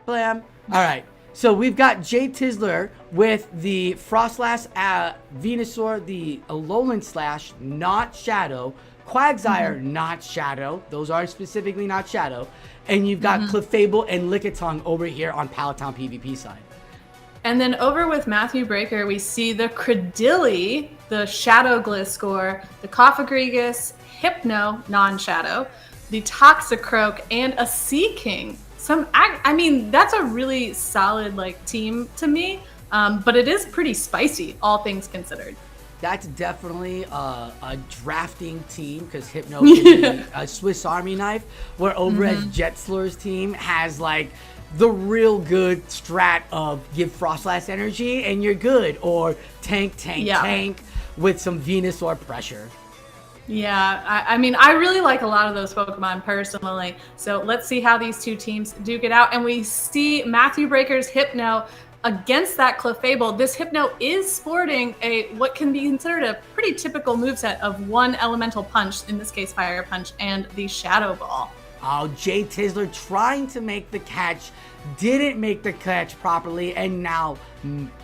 Blam. All right. So we've got JTizzle with the Frostlass, Venusaur, the Alolan Slash, not Shadow, Quagsire, not Shadow. Those are specifically not Shadow. And you've got Clefable and Lickitung over here on PalletTown PvP side. And then over with MatthewBraeker, we see the Credilli, the Shadow Gliscor, the Cofagrigus, Hypno, non-Shadow, the Toxicroak, and a Seaking. I mean, that's a really solid team to me, but it is pretty spicy, all things considered. That's definitely a drafting team because Hypno can be a Swiss Army knife, where over as JTizzle's team has the real good strat of give Frostlass energy and you're good, or tank with some Venusaur pressure. Yeah, I mean, I really like a lot of those Pokemon personally. So let's see how these two teams duke it out. And we see MatthewBraeker's Hypno against that Clefable. This Hypno is sporting what can be considered a pretty typical moveset of one Elemental Punch, in this case Fire Punch, and the Shadow Ball. Oh, JTizzle trying to make the catch, didn't make the catch properly, and now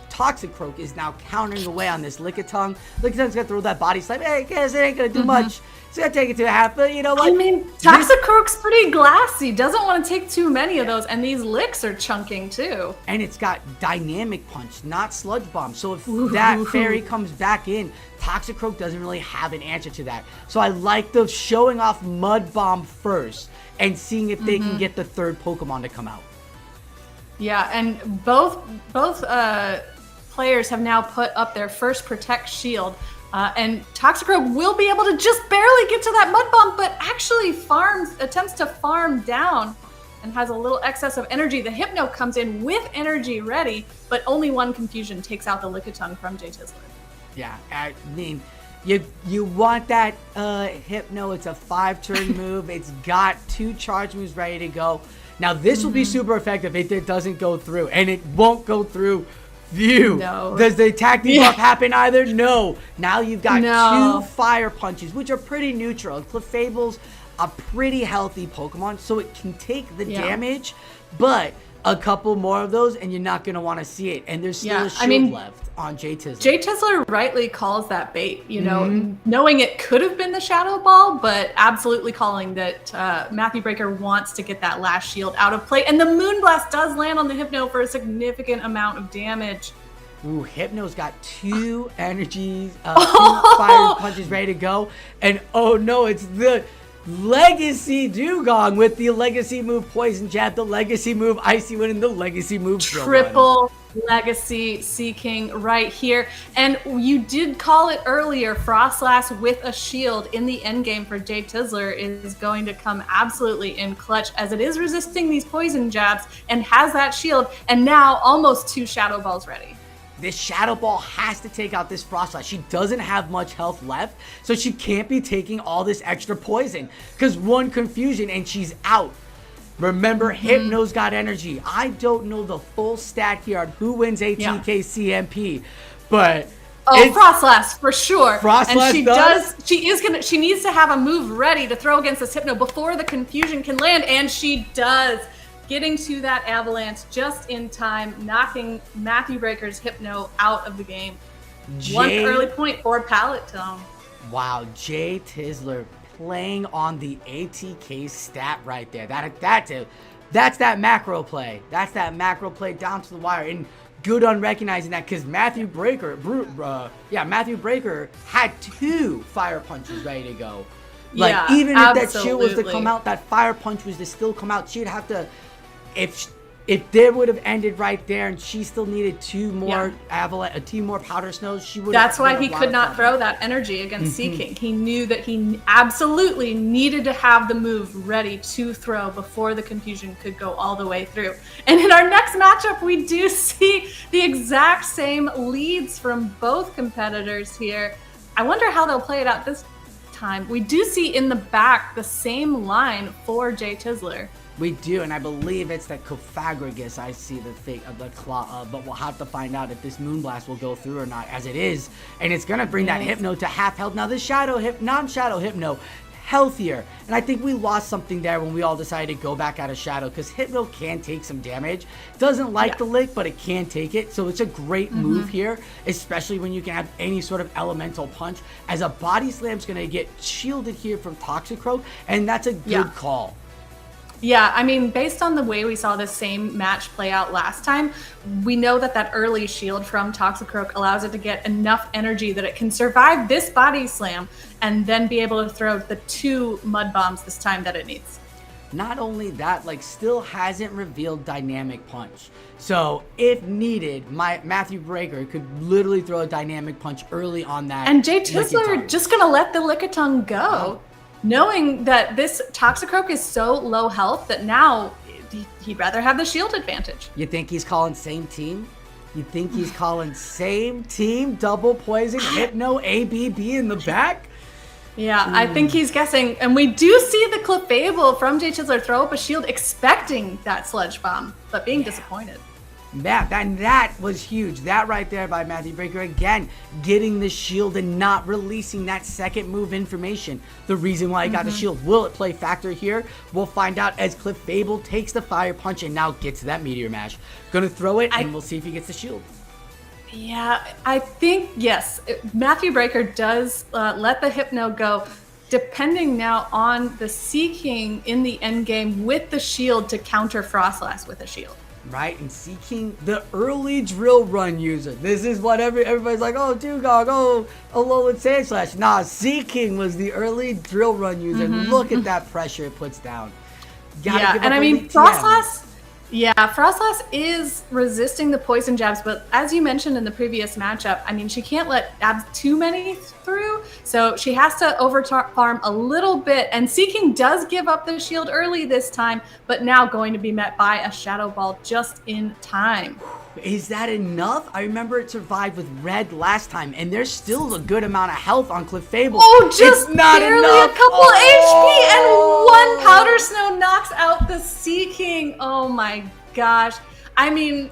Toxicroak is now countering away on this Lickitung. Lickitung's gonna throw that body slam. Hey, guys, it ain't gonna do much. It's gonna take it to a half, but you know what? I mean, Toxicroak's pretty glassy. Doesn't want to take too many of those, and these licks are chunking too. And it's got Dynamic Punch, not Sludge Bomb. So if that fairy comes back in, Toxicroak doesn't really have an answer to that. So I like the showing off Mud Bomb first and seeing if they can get the third Pokemon to come out. Yeah, and both players have now put up their first Protect Shield, and Toxicroak will be able to just barely get to that Mud Bomb, but actually attempts to farm down and has a little excess of energy. The Hypno comes in with energy ready, but only one Confusion takes out the Lickitung from JTizzle. Yeah, I mean, you want that Hypno. It's a 5-turn move. It's got 2 charge moves ready to go. Now, this will be super effective if it doesn't go through, and it won't go through. No. Does the attack debuff happen either? No. Now you've got 2 Fire Punches, which are pretty neutral. Clefable's a pretty healthy Pokemon, so it can take the damage, but a couple more of those, and you're not going to want to see it. And there's still a shield left on JTizzle. JTizzle rightly calls that bait, knowing it could have been the Shadow Ball, but absolutely calling that MatthewBraeker wants to get that last shield out of play. And the Moonblast does land on the Hypno for a significant amount of damage. Ooh, Hypno's got 2 energies, 2 Fire Punches ready to go. And oh no, it's the Legacy Dugong with the Legacy move Poison Jab, the Legacy move Icy Wind, and the Legacy move Triple Legacy Seaking right here. And you did call it earlier, Frostlass with a shield in the endgame for JTizzle is going to come absolutely in clutch, as it is resisting these poison jabs and has that shield, and now almost 2 Shadow Balls ready. This Shadow Ball has to take out this Frostlass. She doesn't have much health left, so she can't be taking all this extra poison, because 1 Confusion and she's out. Remember, Hypno's got energy. I don't know the full stat here on who wins ATK CMP, but Frostlass for sure. Frostlass and she needs to have a move ready to throw against this Hypno before the Confusion can land, and she does. Getting to that Avalanche just in time, knocking MatthewBraeker's Hypno out of the game. 1 early point for PalletTown. Wow, JTizzle playing on the ATK stat right there. That's that macro play. That's that macro play down to the wire, and good on recognizing that, because MatthewBraeker had 2 Fire Punches ready to go. Even if that shield was to come out, that Fire Punch was to still come out, she'd have to, if there would have ended right there and she still needed 2 more Avalanche, 2 more Powder Snows, she would. That's why he could not throw that energy against Seaking. He knew that he absolutely needed to have the move ready to throw before the Confusion could go all the way through. And in our next matchup, we do see the exact same leads from both competitors here. I wonder how they'll play it out this time. We do see in the back the same line for JTizzle. We do, and I believe it's the Cofagrigus. I see the fake of the claw, but we'll have to find out if this Moonblast will go through or not, as it is, and it's gonna bring that Hypno to half health. Now this non-Shadow Hypno healthier. And I think we lost something there when we all decided to go back out of Shadow, because Hypno can take some damage. Doesn't like the lick, but it can take it. So it's a great move here, especially when you can have any sort of elemental punch, as a body slam's going to get shielded here from Toxicroak, and that's a good call. Yeah, I mean, based on the way we saw this same match play out last time, we know that that early shield from Toxicroak allows it to get enough energy that it can survive this body slam and then be able to throw the 2 mud bombs this time that it needs. Not only that, like, still hasn't revealed Dynamic Punch. So, if needed, MatthewBraeker could literally throw a Dynamic Punch early on that. And JTizzle just going to let the Lickitung go. Knowing that this Toxicroak is so low health that now he'd rather have the shield advantage. You think he's calling same team? You think he's calling same team, double poison, Hypno, ABB in the back? Yeah, I think he's guessing. And we do see the Clefable from JTizzle throw up a shield expecting that Sludge Bomb, but being disappointed. That was huge. That right there by MatthewBraeker, again, getting the shield and not releasing that second move information. The reason why he got the shield. Will it play factor here? We'll find out as Clefable takes the Fire Punch and now gets to that Meteor Mash. Gonna throw it, and we'll see if he gets the shield. Yeah, I think, yes, MatthewBraeker does let the Hypno go, depending now on the Seeking in the end game with the shield to counter Frostlass with a shield. Right, and Seeking, the early drill run user. This is what everybody's like, oh, Dugong, oh, Alolan Sandslash. Nah, Seeking was the early drill run user. Look at that pressure it puts down. And I mean, Frostlass is resisting the poison jabs, but as you mentioned in the previous matchup, I mean, she can't let too many through, so she has to overfarm a little bit, and Seeking does give up the shield early this time, but now going to be met by a Shadow Ball just in time. Is that enough? I remember it survived with Red last time, and there's still a good amount of health on Clefable. Oh, just it's not barely enough. A couple HP, and 1 Powder Snow knocks out the Seeking. Oh my gosh. I mean,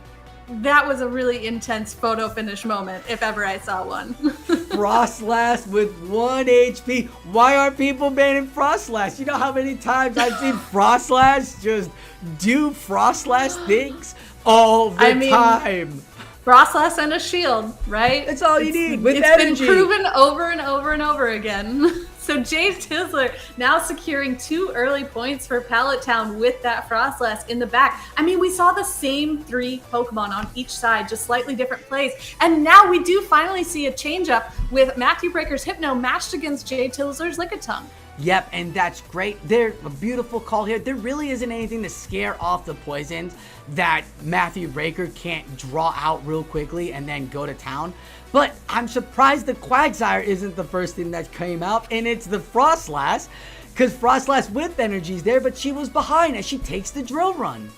that was a really intense photo finish moment, if ever I saw one. Frostlass with 1 HP. Why aren't people banning Frostlass? You know how many times I've seen Frostlass just do Frostlass things all the time. Frostlass and a shield, right? That's all you need with energy. It's been proven over and over and over again. So JTizzle now securing 2 early points for PalletTown with that Frostlass in the back. I mean, we saw the same 3 Pokemon on each side, just slightly different plays. And now we do finally see a change up with MatthewBraeker's Hypno matched against JTizzle's Lickitung. Yep, and that's great. They're a beautiful call here. There really isn't anything to scare off the poisons that MatthewBraeker can't draw out real quickly and then go to town. But I'm surprised the Quagsire isn't the first thing that came out, and it's the Frostlass, because Frostlass with energy's there, but she was behind as she takes the drill run.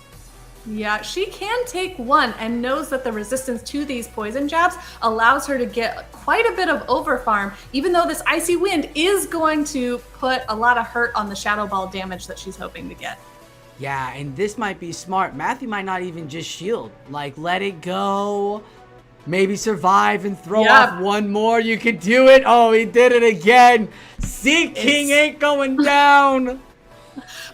Yeah, she can take 1 and knows that the resistance to these poison jabs allows her to get quite a bit of overfarm, even though this Icy Wind is going to put a lot of hurt on the Shadow Ball damage that she's hoping to get. Yeah, and this might be smart. Matthew might not even just shield. Like, let it go. Maybe survive and throw off 1 more. You could do it. Oh, he did it again. Seeking ain't going down.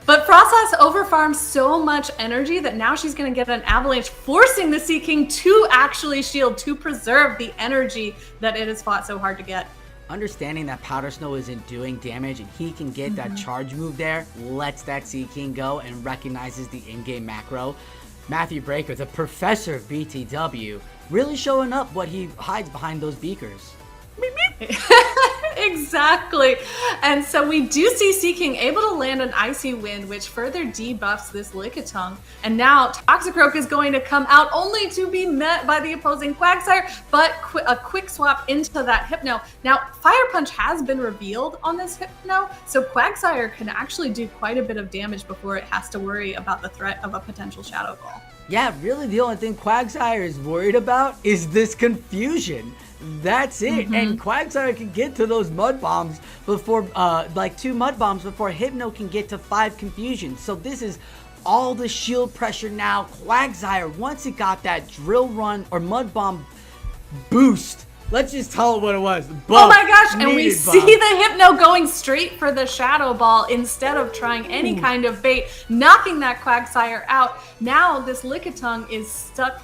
But Frostlass overfarms so much energy that now she's going to get an avalanche, forcing the Seeking to actually shield to preserve the energy that it has fought so hard to get. Understanding that Powder Snow isn't doing damage and he can get that charge move there, lets that Seeking go and recognizes the in-game macro. MatthewBraeker, the professor of BTW, really showing up what he hides behind those beakers. Exactly. And so we do see Seeking able to land an Icy Wind, which further debuffs this Lickitung. And now Toxicroak is going to come out only to be met by the opposing Quagsire, but a quick swap into that Hypno. Now, Fire Punch has been revealed on this Hypno, so Quagsire can actually do quite a bit of damage before it has to worry about the threat of a potential Shadow Ball. Yeah, really the only thing Quagsire is worried about is this confusion. That's it. And Quagsire can get to those Mud Bombs before, like 2 Mud Bombs before Hypno can get to 5 confusions. So this is all the shield pressure now. Quagsire, once it got that Drill Run or Mud Bomb boost Let's just tell it what it was. Oh my gosh, and we Needed see bomb. the Hypno going straight for the Shadow Ball instead of trying any kind of bait, knocking that Quagsire out. Now this Lickitung is up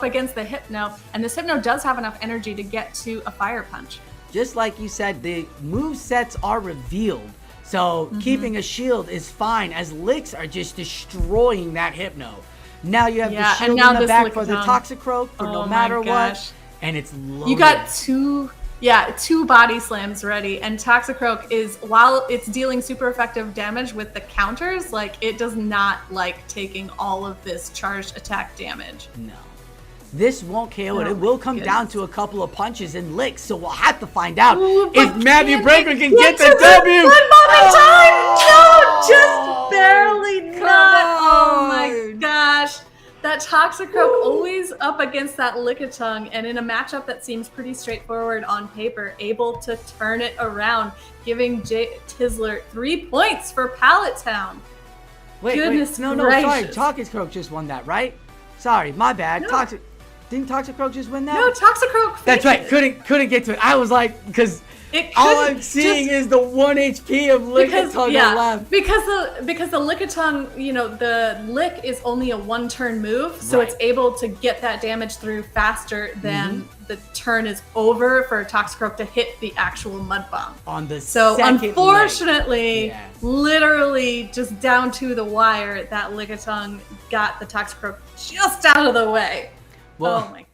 against the Hypno, and this Hypno does have enough energy to get to a Fire Punch. Just like you said, the move sets are revealed. So keeping a shield is fine as licks are just destroying that Hypno. Now you have the shield in the back for the Toxicroak for no matter what. And it's loaded. You got two body slams ready, and Toxicroak is, while it's dealing super effective damage with the counters, like it does not like taking all of this charged attack damage. No. This won't KO it. It will come down to a couple of punches and licks, so we'll have to find out if MatthewBraeker can get the W. One moment time! No, just barely not. Oh my gosh. That Toxicroak always up against that Lickitung, and in a matchup that seems pretty straightforward on paper, able to turn it around, giving JTizzle 3 points for PalletTown. Wait, sorry. Toxicroak just won that, right? Sorry, my bad. No. Didn't Toxicroak just win that? No, Toxicroak. That's right. Couldn't get to it. I was like, because all I'm seeing is the 1 HP of Lickitung left. Because the Lickitung, you know, the lick is only a 1-turn move, so it's able to get that damage through faster than the turn is over for Toxicroak to hit the actual Mud Bomb. On the so second unfortunately, literally just down to the wire, that Lickitung got the Toxicroak just out of the way. Well, oh my